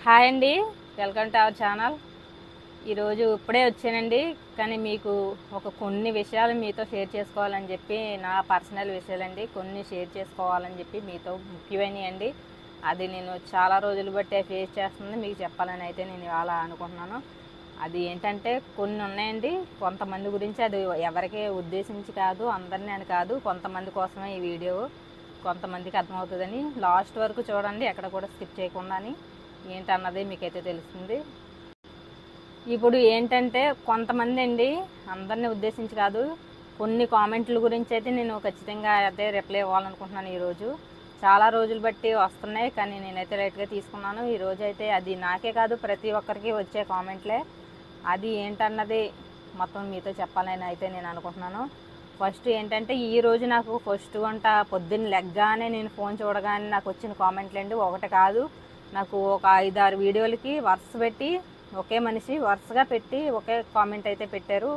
Hi అండి, welcome to our channel. ఈరోజు ఇప్పుడే వచ్చానండి, కానీ మీకు కొన్ని విషయాలు మీతో షేర్ చేసుకోవాలని చెప్పి, నా పర్సనల్ విషయాలండి కొన్ని షేర్ చేసుకోవాలని చెప్పి మీతో ముఖ్యమైనవి అండి. అది నేను చాలా రోజులు బట్టి ఫేస్ చేస్తుంది మీకు చెప్పాలని అయితే నేను ఇవాళ అనుకుంటున్నాను. అది ఏంటంటే కొన్ని ఉన్నాయండి, కొంతమంది గురించి, అది ఎవరికి ఉద్దేశించి కాదు, అందరినీ అని కాదు, కొంతమంది కోసమే ఈ వీడియో, కొంతమందికి అర్థమవుతుందని లాస్ట్ వరకు చూడండి, ఎక్కడ కూడా స్కిప్ చేయకుండా. ఏంటన్నది మీకైతే తెలుస్తుంది. ఇప్పుడు ఏంటంటే కొంతమంది అండి, అందరినీ ఉద్దేశించి కాదు, కొన్ని కామెంట్ల గురించి అయితే నేను ఖచ్చితంగా అయితే రిప్లై ఇవ్వాలనుకుంటున్నాను. ఈరోజు చాలా రోజులు బట్టి వస్తున్నాయి, కానీ నేనైతే లైట్గా తీసుకున్నాను. ఈరోజు అయితే అది నాకే కాదు, ప్రతి ఒక్కరికి వచ్చే కామెంట్లే. అది ఏంటన్నది మొత్తం మీతో చెప్పాలని అయితే నేను అనుకుంటున్నాను. ఫస్ట్ ఏంటంటే, ఈరోజు నాకు ఫస్ట్ గంట పొద్దున్న లెగ్గానే నేను ఫోన్ చూడగానే నాకు వచ్చిన కామెంట్లు అండి, ఒకటి కాదు, నాకు ఒక 5-6 వీడియోలకి వరుస పెట్టి ఒకే మనిషి వరుసగా పెట్టి ఒకే కామెంట్ అయితే పెట్టారు.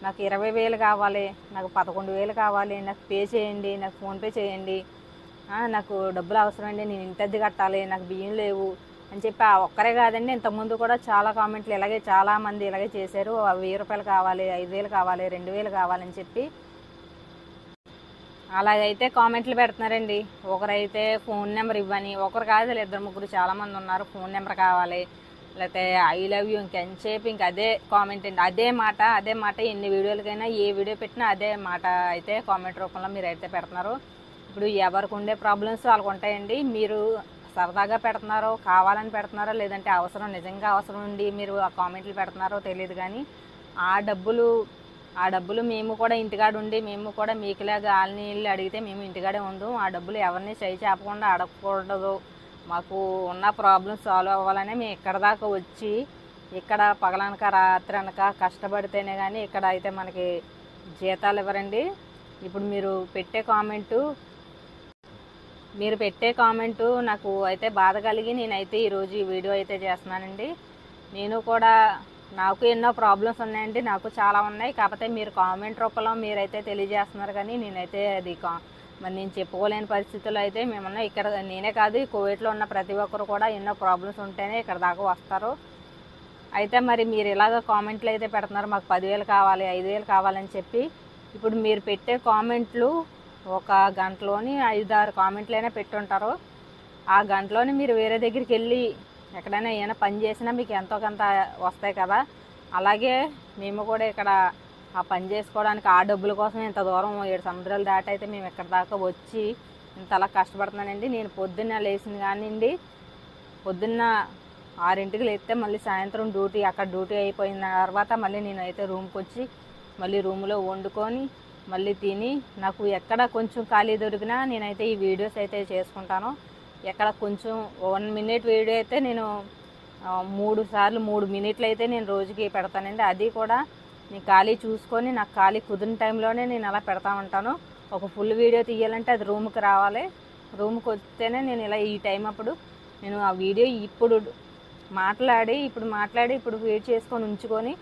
నాకు 20,000 కావాలి, నాకు 11,000 కావాలి, నాకు పే చేయండి, నాకు ఫోన్పే చేయండి, నాకు డబ్బులు అవసరమండి, నేను ఇంటద్ది కట్టాలి, నాకు బియ్యం లేవు అని చెప్పి ఆ ఒక్కరే కాదండి, ఇంతకుముందు కూడా చాలా కామెంట్లు ఇలాగే చాలామంది ఇలాగే చేశారు. 1,000 రూపాయలు కావాలి, 5,000 కావాలి, 2,000 కావాలని చెప్పి అలాగైతే కామెంట్లు పెడుతున్నారండి. ఒకరైతే ఫోన్ నెంబర్ ఇవ్వని, ఒకరు కాదు, 2-3 చాలామంది ఉన్నారు, ఫోన్ నెంబర్ కావాలి, లేకపోతే ఐ లవ్ యూ, ఇంకెంతసేపు ఇంక అదే కామెంట్ అండి, అదే మాట ఎన్ని వీడియోలకైనా ఏ వీడియో పెట్టినా అదే మాట అయితే కామెంట్ రూపంలో మీరు అయితే పెడుతున్నారు. ఇప్పుడు ఎవరికి ఉండే ప్రాబ్లమ్స్ వాళ్ళకు ఉంటాయండి. మీరు సరదాగా పెడుతున్నారో, కావాలని పెడుతున్నారో, లేదంటే నిజంగా అవసరం ఉండి మీరు ఆ కామెంట్లు పెడుతున్నారో తెలియదు, కానీ ఆ డబ్బులు మేము కూడా ఇంటికాడ ఉండి, మేము కూడా మీకులాగా వాళ్ళని వీళ్ళు అడిగితే మేము ఇంటికాడే ఉందాం. ఆ డబ్బులు ఎవరిని చేయి చెప్పకుండా అడగకూడదు, మాకు ఉన్న ప్రాబ్లమ్స్ సాల్వ్ అవ్వాలని మేము ఇక్కడ దాకా వచ్చి, ఇక్కడ పగలనక రాత్రి అనక కష్టపడితేనే కానీ ఇక్కడ అయితే మనకి జీతాలు ఇవ్వరండి. ఇప్పుడు మీరు పెట్టే కామెంటు నాకు అయితే బాధ కలిగి నేనైతే ఈరోజు ఈ వీడియో అయితే చేస్తున్నానండి. నాకు ఎన్నో ప్రాబ్లమ్స్ ఉన్నాయండి, నాకు చాలా ఉన్నాయి. కాకపోతే మీరు కామెంట్ రూపంలో మీరైతే తెలియజేస్తున్నారు, కానీ నేనైతే మరి నేను చెప్పుకోలేని పరిస్థితుల్లో అయితే మేమున్నా. ఇక్కడ నేనే కాదు, కువైట్లో ఉన్న ప్రతి ఒక్కరు కూడా ఎన్నో ప్రాబ్లమ్స్ ఉంటేనే ఇక్కడ దాకా వస్తారు. అయితే మరి మీరు ఇలాగ కామెంట్లు అయితే పెడుతున్నారు, మాకు 10,000 కావాలి, 5,000 కావాలని చెప్పి. ఇప్పుడు మీరు పెట్టే కామెంట్లు ఒక గంటలోని 5-6 కామెంట్లైనా పెట్టుంటారు. ఆ గంటలోని మీరు వేరే దగ్గరికి వెళ్ళి ఎక్కడైనా ఏమైనా పని చేసినా మీకు ఎంతో కొంత వస్తాయి కదా. అలాగే మేము కూడా ఇక్కడ ఆ పని చేసుకోవడానికి ఆ డబ్బుల కోసం ఇంత దూరం 7 సముద్రాలు దాటి అయితే మేము ఇక్కడ దాకా వచ్చి ఇంతలా కష్టపడుతున్నానండి. నేను పొద్దున్న లేచిన కానివ్వండి, పొద్దున్న 6ంటికి లేస్తే మళ్ళీ సాయంత్రం అక్కడ డ్యూటీ అయిపోయిన తర్వాత మళ్ళీ నేనైతే రూమ్కి వచ్చి మళ్ళీ రూమ్లో వండుకొని మళ్ళీ తిని, నాకు ఎక్కడ కొంచెం ఖాళీ దొరికినా నేనైతే ఈ వీడియోస్ అయితే చేసుకుంటాను. ఎక్కడ కొంచెం 1 మినిట్ వీడియో అయితే నేను 3 మినిట్లు అయితే నేను రోజుకి పెడతానండి. అది కూడా నేను ఖాళీ చూసుకొని, నాకు ఖాళీ కుదిరిన టైంలోనే నేను అలా పెడతా ఉంటాను. ఒక ఫుల్ వీడియో తీయాలంటే అది రూమ్కి రావాలి, రూమ్కి వస్తేనే నేను ఇలా ఈ టైం అప్పుడు నేను ఆ వీడియో ఇప్పుడు మాట్లాడి ఇప్పుడు వెయిట్ చేసుకొని ఉంచుకొని,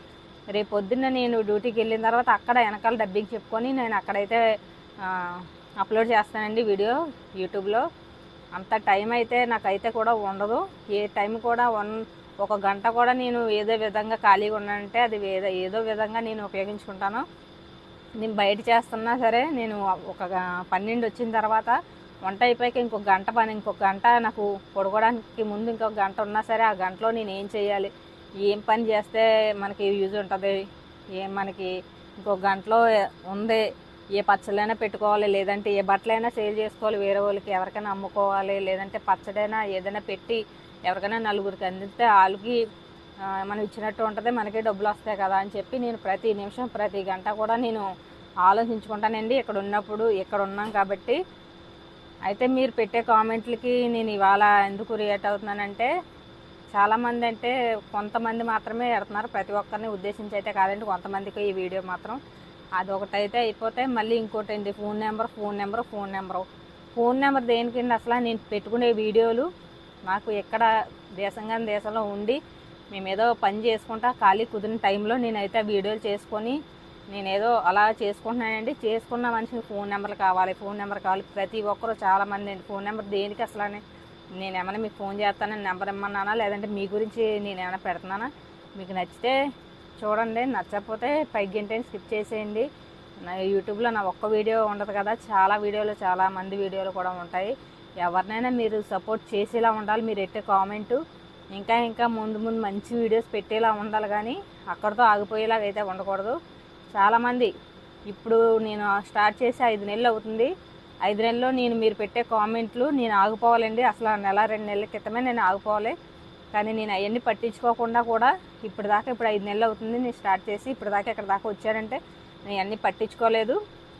రేపు పొద్దున్న నేను డ్యూటీకి వెళ్ళిన తర్వాత అక్కడ వెనకాల డబ్బింగ్ చెప్పుకొని నేను అక్కడైతే అప్లోడ్ చేస్తానండి వీడియో యూట్యూబ్లో. అంత టైం అయితే నాకైతే కూడా ఉండదు. ఏ టైం కూడా ఒక గంట కూడా నేను ఏదో విధంగా ఖాళీగా ఉన్నానంటే అది ఏదో విధంగా నేను ఉపయోగించుకుంటాను. నేను బయట చేస్తున్నా సరే, నేను ఒక 12 వచ్చిన తర్వాత వంట అయిపోయాక ఇంకొక గంట నాకు పడుకోవడానికి ముందు ఇంకొక గంట ఉన్నా సరే, ఆ గంటలో నేను ఏం చేయాలి, ఏం పని చేస్తే మనకి యూజ్ ఉంటుంది, మనకి ఇంకొక గంటలో ఉంది, ఏ పచ్చళ్ళైనా పెట్టుకోవాలి, లేదంటే ఏ బట్టలైనా సేల్ చేసుకోవాలి, వేరే వాళ్ళకి ఎవరికైనా అమ్ముకోవాలి, లేదంటే పచ్చడైనా ఏదైనా పెట్టి ఎవరికైనా నలుగురికి అందిస్తే వాళ్ళకి మనం ఇచ్చినట్టు ఉంటుంది, మనకి డబ్బులు వస్తాయి కదా అని చెప్పి నేను ప్రతి నిమిషం ప్రతి గంట కూడా నేను ఆలోచించుకుంటానండి ఇక్కడ ఉన్నాం కాబట్టి. అయితే మీరు పెట్టే కామెంట్లకి నేను ఇవాళ ఎందుకు రియాక్ట్ అవుతున్నానంటే, చాలామంది అంటే కొంతమంది మాత్రమే పెడుతున్నారు, ప్రతి ఒక్కరిని ఉద్దేశించి అయితే కాదండి, కొంతమందికి ఈ వీడియో మాత్రం అదొకటైతే అయిపోతే మళ్ళీ ఇంకోటి అండి, ఫోన్ నెంబర్ దేనికండి అసలు? నేను పెట్టుకునే వీడియోలు నాకు ఎక్కడ దేశంలో ఉండి మేమేదో పని చేసుకుంటా ఖాళీ కుదిరిన టైంలో నేనైతే వీడియోలు చేసుకొని నేనేదో అలా చేసుకుంటున్నానండి. చేసుకున్న మనిషికి ఫోన్ నెంబర్ కావాలి, ప్రతి ఒక్కరు చాలామంది అండి ఫోన్ నెంబర్ దేనికి అసలు అని నేను ఏమైనా మీకు ఫోన్ చేస్తానని నెంబర్ ఇమ్మన్నానా, లేదంటే మీ గురించి నేను ఏమైనా పెడుతున్నానా? మీకు నచ్చితే చూడండి, నచ్చకపోతే పైకి గంటని స్కిప్ చేసేయండి. నా యూట్యూబ్లో నా ఒక్క వీడియో ఉండదు కదా, చాలా వీడియోలు, చాలా మంది వీడియోలు కూడా ఉంటాయి. ఎవరినైనా మీరు సపోర్ట్ చేసేలా ఉండాలి. మీరు పెట్టే కామెంటు ఇంకా ఇంకా ముందు ముందు మంచి వీడియోస్ పెట్టేలా ఉండాలి, కానీ అక్కడితో ఆగిపోయేలాగా అయితే ఉండకూడదు. చాలామంది ఇప్పుడు నేను స్టార్ట్ చేసి 5 నెలలు అవుతుంది. 5 నెలల్లో మీరు పెట్టే కామెంట్లు నేను ఆగిపోవాలండి. అసలు నెల 2 నెలల క్రితమే నేను ఆగిపోవాలి, కానీ నేను అవన్నీ పట్టించుకోకుండా కూడా ఇప్పుడు 5 నెలలు అవుతుంది నేను స్టార్ట్ చేసి ఇప్పుడు దాకా ఇక్కడ దాకా వచ్చానంటే నేను అన్నీ పట్టించుకోలేదు.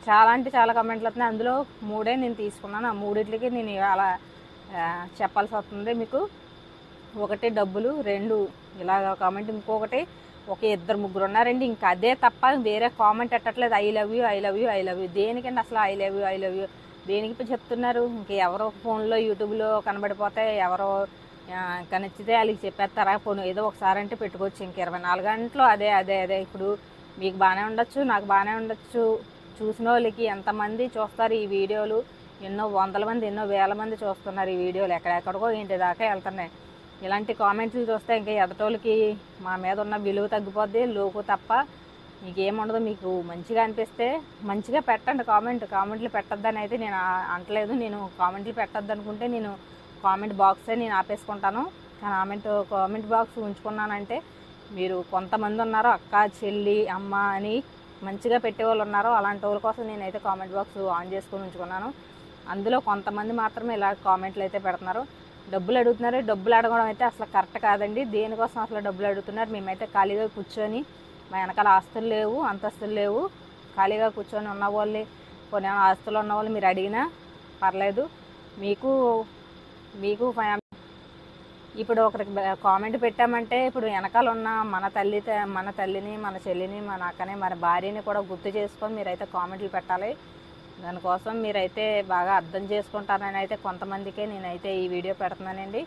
చాలా అంటే చాలా కామెంట్లు వస్తున్నాయి. అందులో 3 నేను తీసుకున్నాను. ఆ 3టికి నేను అలా చెప్పాల్సి వస్తుంది మీకు. 1 డబ్బులు, 2 ఇలాగ కామెంట్, ఇంకొకటి ఒక 2-3 ఉన్నారండి. ఇంకా అదే తప్ప వేరే కామెంట్ పెట్టట్లేదు. I love you, I love you, I love you. దేనికండి అసలు I love you, I love you దేనికి చెప్తున్నారు? ఇంక ఎవరో ఫోన్లో యూట్యూబ్లో కనబడిపోతే ఎవరో ఇంకా నచ్చితే వాళ్ళకి చెప్పేస్తారా? పోను ఏదో ఒకసారి అంటే పెట్టుకోవచ్చు. ఇంక 24 గంటలు అదే అదే అదే. ఇప్పుడు మీకు బాగానే ఉండొచ్చు, నాకు బాగానే ఉండొచ్చు. చూసిన వాళ్ళకి ఎంతమంది చూస్తారు ఈ వీడియోలు? ఎన్నో వందల మంది, ఎన్నో వేల మంది చూస్తున్నారు ఈ వీడియోలు. ఎక్కడెక్కడికో ఇంటి దాకా వెళ్తున్నాయి. ఇలాంటి కామెంట్లు చూస్తే ఇంకా ఎదటోళ్ళకి మా మీద ఉన్న విలువ తగ్గిపోద్ది, లోపు తప్ప మీకేముండదు. మీకు మంచిగా అనిపిస్తే మంచిగా పెట్టండి కామెంట్లు పెట్టొద్దని అయితే నేను అంటలేదు. నేను కామెంట్లు పెట్టొద్దు అనుకుంటే నేను కామెంట్ బాక్సే నేను ఆపేసుకుంటాను. కామెంట్ బాక్స్ ఉంచుకున్నానంటే మీరు కొంతమంది ఉన్నారు, అక్క, చెల్లి, అమ్మ అని మంచిగా పెట్టేవాళ్ళు ఉన్నారు. అలాంటి వాళ్ళ కోసం నేనైతే కామెంట్ బాక్స్ ఆన్ చేసుకొని ఉంచుకున్నాను. అందులో కొంతమంది మాత్రమే ఇలా కామెంట్లు అయితే పెడుతున్నారు. డబ్బులు అడుగుతున్నారు. డబ్బులు అడగడం అయితే అసలు కరెక్ట్ కాదండి. దేనికోసం అసలు డబ్బులు అడుగుతున్నారు? మేమైతే ఖాళీగా కూర్చొని, మా వెనకాల ఆస్తులు లేవు, అంతస్తులు లేవు, ఖాళీగా కూర్చొని ఉన్న వాళ్ళని, కొన్ని ఆస్తులు ఉన్న వాళ్ళు మీరు అడిగినా పర్లేదు. మీకు ఇప్పుడు ఒకరికి కామెంట్ పెట్టామంటే ఇప్పుడు వెనకాల ఉన్న మన తల్లిని, మన చెల్లిని, మన అక్కని, మన భార్యని కూడా గుర్తు చేసుకొని మీరైతే కామెంట్లు పెట్టాలి. దానికోసం మీరైతే బాగా అర్థం చేసుకుంటారని అయితే కొంతమందికే నేనైతే ఈ వీడియో పెడుతున్నానండి.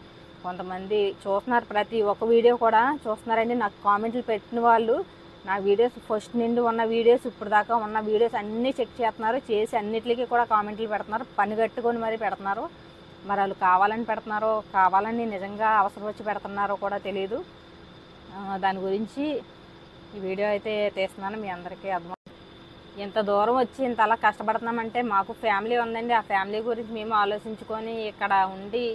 కొంతమంది చూస్తున్నారు, ప్రతి ఒక్క వీడియో కూడా చూస్తున్నారండి. నాకు కామెంట్లు పెట్టిన వాళ్ళు నా వీడియోస్ ఫస్ట్ నుండి ఉన్న వీడియోస్ ఇప్పుడు దాకా ఉన్న వీడియోస్ అన్నీ చెక్ చేస్తున్నారు. చేసి అన్నిటికీ కూడా కామెంట్లు పెడుతున్నారు. పని కట్టుకొని మరీ పెడుతున్నారు. మరి వాళ్ళు కావాలని పెడుతున్నారో, కావాలని నిజంగా అవసరం వచ్చి పెడుతున్నారో కూడా తెలియదు. దాని గురించి ఈ వీడియో అయితే తీస్తున్నాను. మీ అందరికీ అర్థం. ఇంత దూరం వచ్చి ఇంత అలా కష్టపడుతున్నామంటే మాకు ఫ్యామిలీ ఉందండి. ఆ ఫ్యామిలీ గురించి మేము ఆలోచించుకొని ఇక్కడ ఉండి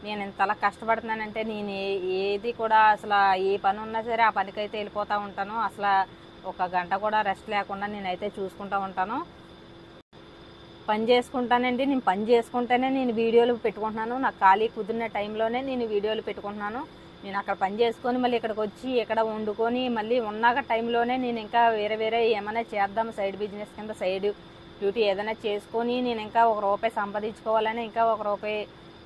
నేను ఇంతలా కష్టపడుతున్నానంటే నేను ఏది కూడా అసలు ఏ పని ఉన్నా సరే ఆ పనికైతే వెళ్ళిపోతూ ఉంటాను. అసలు 1 గంట కూడా రెస్ట్ లేకుండా నేనైతే చూసుకుంటూ ఉంటాను. పని చేసుకుంటానండి. నేను పని చేసుకుంటేనే నేను వీడియోలు పెట్టుకుంటున్నాను. నాకు ఖాళీ కుదిరిన టైంలోనే నేను వీడియోలు పెట్టుకుంటున్నాను. నేను అక్కడ పని చేసుకొని మళ్ళీ ఇక్కడికి వచ్చి ఇక్కడ వండుకొని మళ్ళీ ఉన్నాక టైంలోనే నేను ఇంకా వేరే ఏమైనా చేద్దాం, సైడ్ బిజినెస్ కింద సైడ్ డ్యూటీ ఏదైనా చేసుకొని నేను ఇంకా ₹1 సంపాదించుకోవాలని, ఇంకా ₹1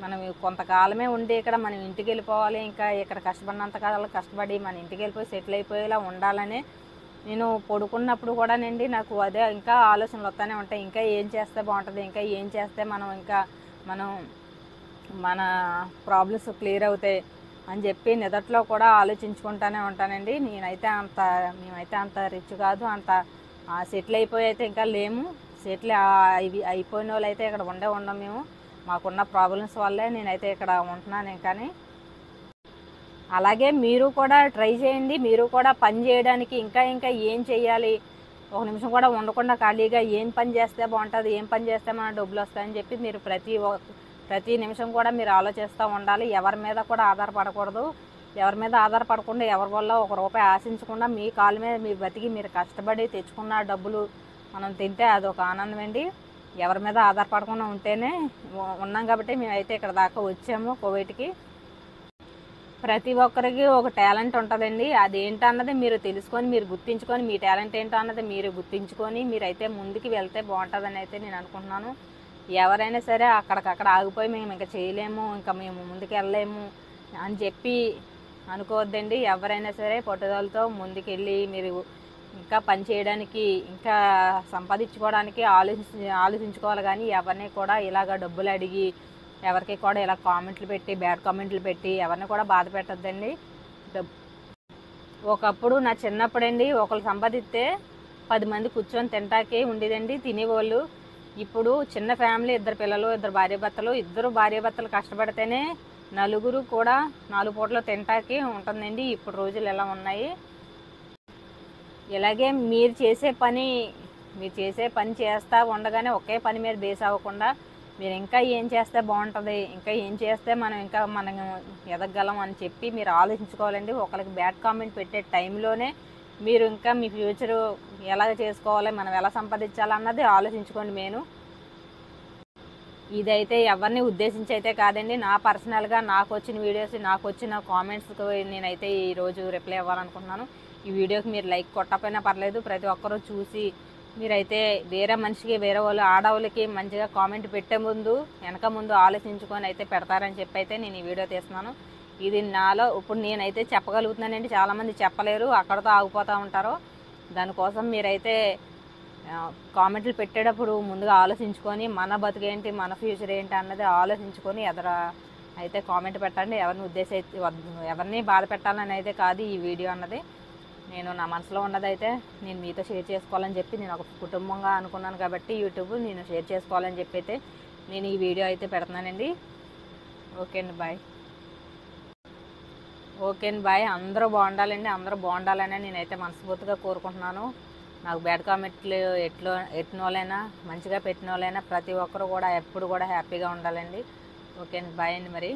మనం కొంతకాలమే ఉండి ఇక్కడ మనం ఇంటికి వెళ్ళిపోవాలి. ఇంకా ఇక్కడ కష్టపడినంత కాలం కష్టపడి మన ఇంటికి వెళ్ళిపోయి సెటిల్ అయిపోయేలా ఉండాలని నేను పడుకున్నప్పుడు కూడానండి నాకు అదే ఇంకా ఆలోచనలు వస్తూనే ఉంటాయి. ఇంకా ఏం చేస్తే బాగుంటుంది, ఇంకా ఏం చేస్తే మనం మన ప్రాబ్లమ్స్ క్లియర్ అవుతాయి అని చెప్పి నిదట్లో కూడా ఆలోచించుకుంటూనే ఉంటానండి. మేమైతే అంత రిచ్ కాదు, అంత సెటిల్ అయిపోయి అయితే ఇంకా లేము. సెటిల్ అయిపోయిన వాళ్ళు అయితే ఇక్కడ ఉండం మేము. మాకున్న ప్రాబ్లమ్స్ వల్లే నేనైతే ఇక్కడ ఉంటున్నాను. కానీ అలాగే మీరు కూడా ట్రై చేయండి. మీరు కూడా పని చేయడానికి ఇంకా ఏం చేయాలి, 1 నిమిషం కూడా ఉండకుండా ఖాళీగా ఏం పని చేస్తే బాగుంటుంది, ఏం పని చేస్తే మన డబ్బులు వస్తాయని చెప్పి మీరు ప్రతి నిమిషం కూడా మీరు ఆలోచిస్తూ ఉండాలి. ఎవరి మీద కూడా ఆధారపడకూడదు. ఎవరి మీద ఆధారపడకుండా, ఎవరి వల్ల ₹1 ఆశించకుండా మీ కాళ్ళ మీద మీరు బతికి మీరు కష్టపడి తెచ్చుకున్న డబ్బులు మనం తింటే అదొక ఆనందం అండి. ఎవరి మీద ఆధారపడకుండా ఉంటేనే ఉన్నాం కాబట్టి మేమైతే ఇక్కడ దాకా వచ్చాము కువైట్కి. ప్రతి ఒక్కరికి ఒక టాలెంట్ ఉంటుందండి. అదేంటన్నది మీరు తెలుసుకొని, మీరు గుర్తించుకొని, మీ టాలెంట్ ఏంటో అన్నది మీరు గుర్తించుకొని మీరైతే ముందుకు వెళ్తే బాగుంటుందని అయితే నేను అనుకుంటున్నాను. ఎవరైనా సరే అక్కడికక్కడ ఆగిపోయి మేము ఇంకా చేయలేము, ఇంకా మేము ముందుకు వెళ్ళలేము అని చెప్పి అనుకోవద్దండి. ఎవరైనా సరే పట్టుదలతో ముందుకెళ్ళి మీరు ఇంకా పని చేయడానికి, ఇంకా సంపాదించుకోవడానికి ఆలోచించుకోవాలి. కానీ ఎవరిని కూడా ఇలాగ డబ్బులు అడిగి, ఎవరికి కూడా ఇలా కామెంట్లు పెట్టి, బ్యాడ్ కామెంట్లు పెట్టి ఎవరిని కూడా బాధ పెట్టద్దండి. ఒకప్పుడు నా చిన్నప్పుడండి ఒకరు సంపాదిస్తే 10 మంది కూర్చొని తింటాకే ఉండేదండి, తినేవాళ్ళు. ఇప్పుడు చిన్న ఫ్యామిలీ, 2 పిల్లలు, 2 భార్యాభర్తలు, 2 భార్యాభర్తలు కష్టపడితేనే నలుగురు కూడా 4 పూటలు తింటాకి ఉంటుందండి. ఇప్పుడు రోజులు ఎలా ఉన్నాయి. ఇలాగే మీరు చేసే పని చేస్తూ ఉండగానే ఒకే పని మీద బేస్ అవ్వకుండా మీరు ఇంకా ఏం చేస్తే బాగుంటుంది, ఇంకా ఏం చేస్తే మనం ఎదగలం అని చెప్పి మీరు ఆలోచించుకోవాలండి. ఒకరికి బ్యాడ్ కామెంట్ పెట్టే టైంలోనే మీరు ఇంకా మీ ఫ్యూచరు ఎలా చేసుకోవాలి, మనం ఎలా సంపాదించాలన్నది ఆలోచించుకోండి. ఇదైతే ఎవరిని ఉద్దేశించి అయితే కాదండి. నా పర్సనల్గా నాకు వచ్చిన వీడియోస్, నాకు వచ్చిన కామెంట్స్కి నేనైతే ఈరోజు రిప్లై ఇవ్వాలనుకుంటున్నాను. ఈ వీడియోకి మీరు లైక్ కొట్టకపోయినా పర్లేదు, ప్రతి ఒక్కరూ చూసి మీరైతే వేరే మనిషికి, వేరే ఆడవాళ్ళకి మంచిగా కామెంట్ పెట్టే వెనక ముందు ఆలోచించుకొని అయితే పెడతారని చెప్పి అయితే నేను ఈ వీడియో తీస్తున్నాను. ఇది నాలో ఇప్పుడు నేనైతే చెప్పగలుగుతున్నానండి. చాలామంది చెప్పలేరు, అక్కడతో ఆగిపోతూ ఉంటారు. దానికోసం మీరైతే కామెంట్లు పెట్టేటప్పుడు ముందుగా ఆలోచించుకొని మన బతుకేంటి, మన ఫ్యూచర్ ఏంటి అన్నది ఆలోచించుకొని అయితే కామెంట్ పెట్టండి. ఎవరిని బాధ పెట్టాలని అయితే కాదు ఈ వీడియో అన్నది. నేను నా మనసులో ఉన్నదైతే నేను మీతో షేర్ చేసుకోవాలని చెప్పి, నేను ఒక కుటుంబంగా అనుకున్నాను కాబట్టి యూట్యూబ్ నేను షేర్ చేసుకోవాలని చెప్పి అయితే నేను ఈ వీడియో అయితే పెడుతున్నానండి. ఓకే అండి, బాయ్. ఓకే అండి, బాయ్. అందరూ బాగుండాలండి, అందరూ బాగుండాలని నేనైతే మనస్ఫూర్తిగా కోరుకుంటున్నాను. నాకు బ్యాడ్ కామెంట్లు ఎట్టినోళ్ళైనా, మంచిగా పెట్టిన వాళ్ళైనా ప్రతి ఒక్కరు కూడా ఎప్పుడు కూడా హ్యాపీగా ఉండాలండి. ఓకే అండి, బాయ్ అండి మరి.